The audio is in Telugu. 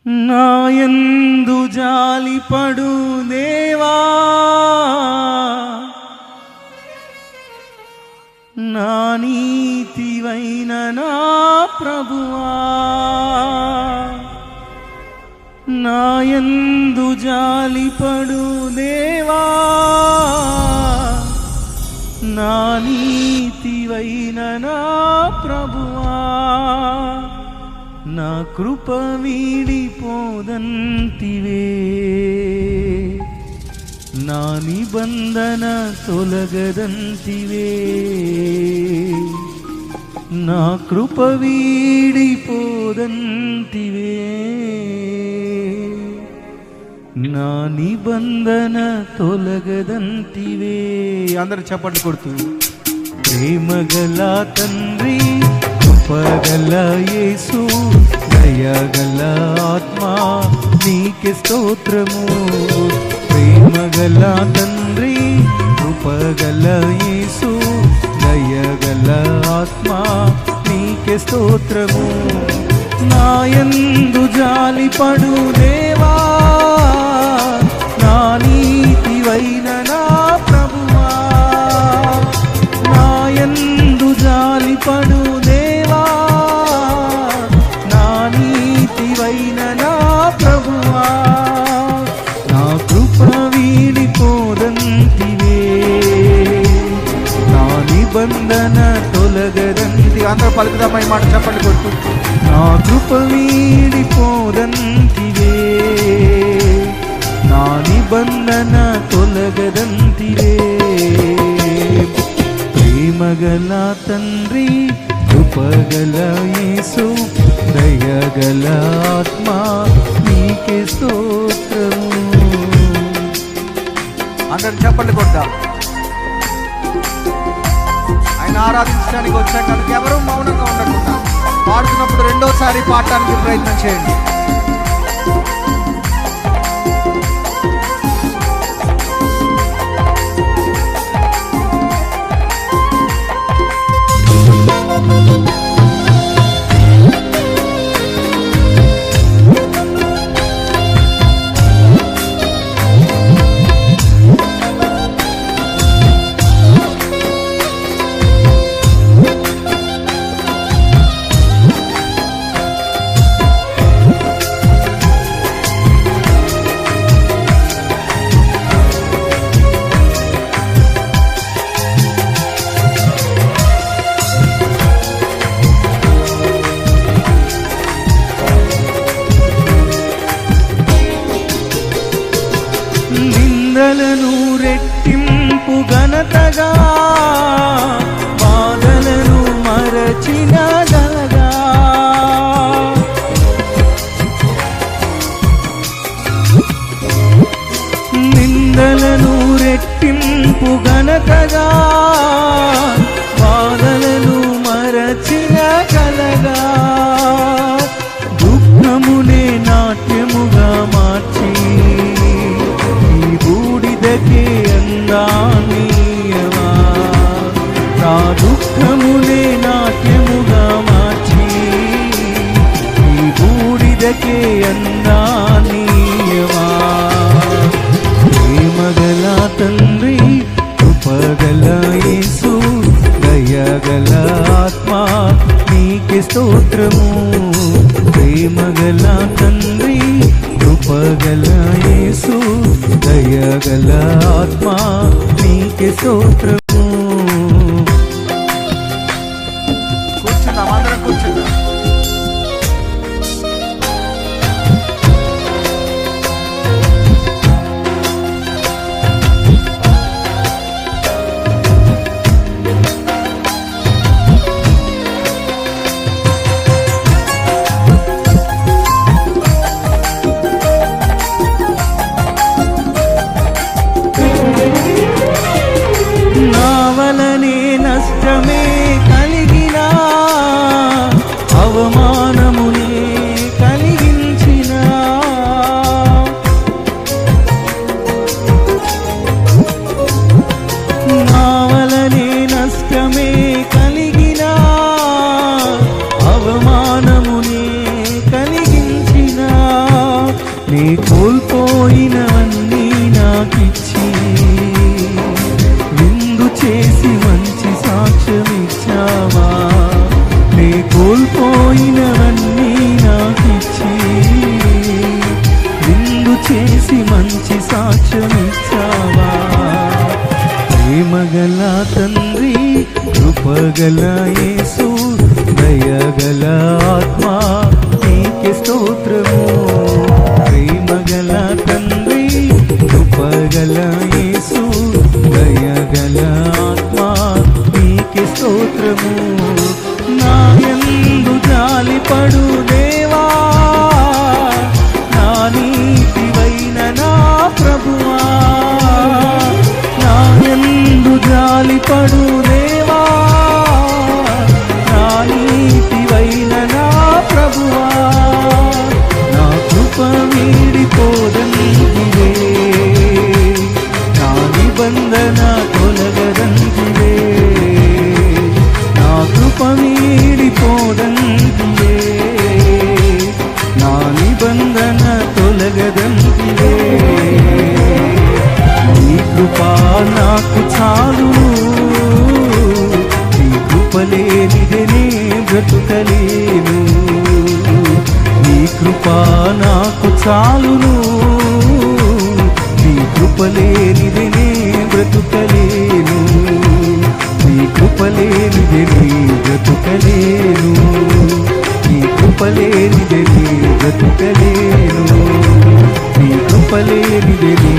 నాయందు జాలిపడు దేవా, నా నీతివైన నా ప్రభువా, నాయందు జాలిపడు దేవా, నా నీతివైన నా ప్రభువా, నా కృప వీడిపోదంటివే, నా నిబంధన తొలగదంటివే, నా కృప వీడిపోదంటివే, నా నిబంధన తొలగదంటివే. అందరూ చప్పట్లు కొడుతూ ప్రేమగల తండ్రి, కృపగల యేసు, దయగల ఆత్మా నీకే స్తోత్రము. ప్రేమగల తండ్రి, కృపగల యేసు, దయగల ఆత్మా నీకే స్తోత్రము. నాయందు జాలిపడు దేవా, నా నీతివైన నా ప్రభువా, నాయందు జాలిపడు దేవా, నా నీతివైన నా ప్రభువా, నా కృప వీడిపోదంటివే, నా నిబంధన తొలగదంటి. అందరూ పలుకుదామై మాట చెప్పండి కొట్టు. నా కృప వీడిపోదంటివే, నా నిబంధన తొలగదంటివే. ప్రేమగల తండ్రి, కృపగల యేసు, దయగల ఆత్మా నీకే స్తోత్రము. అందరు చెప్పండి కొట్టా. ఆయన ఆరాధించడానికి వచ్చాక ఎవరు మౌనంగా ఉండకుండా పాడుతున్నప్పుడు రెండోసారి పాడటానికి ప్రయత్నం చేయండి. నిందలను రెట్టింపు ఘనతగా, బాధలను మరచిన గలగా, నిందలను రెట్టింపు ఘనతగా, బాధలను మరచిన గలగా, దుఃఖమునే నాట్యముగా మార్చి బూడిదకే అందానీయమా, నా దుఃఖమునే నాట్యముగా మార్చి ఈ బూడిదకే అందానీయమా. ప్రేమగల తండ్రి, కృపగల యేసు, దయగల ఆత్మా నీకే స్తోత్రము. ప్రేమగల తండ్రి, కృపగల యేసు, దయగల ఆత్మా నీకే స్తోత్రము. కూర్చుందాం, అందరం కూర్చుందాం. నా ఇచ్చావా, నే కోల్పోయినవన్నీ నాకిచ్చి నిండు చేసి మంచి సాక్ష్యం ఇచ్చావా. ప్రేమగల తండ్రి, కృపగల యేసు, దయగల ఆత్మా నీకే స్తోత్రము. ప్రేమగల తండ్రి, కృపగల యేసు, దయగల ఆత్మా నీకే స్తోత్రము. నా యందు జాలిపడు దేవా, నా నీతివైన నా ప్రభువా, నా యందు జాలిపడు దేవా, నా నీతివైన నా ప్రభువా, నా కృప వీడిపోదంటివే, నా నిబంధన తొలగదంటివే, నా కృప వీడిపోదంటివే, నా నిబంధన తొలగదంటివే. నీ కృపా నాకు చాలును, నీ కృప లేనిదే నే బ్రతుకలేను. నీ కృపా నాకు చాలును, నీ కృప లేనిదే నే బ్రతుకలేను. నీ కృప లేనిదే నే బ్రతుకలేను. నీ కృప లేనిదే నే బ్రతుకలేను. నీ కృప లేనిదే నే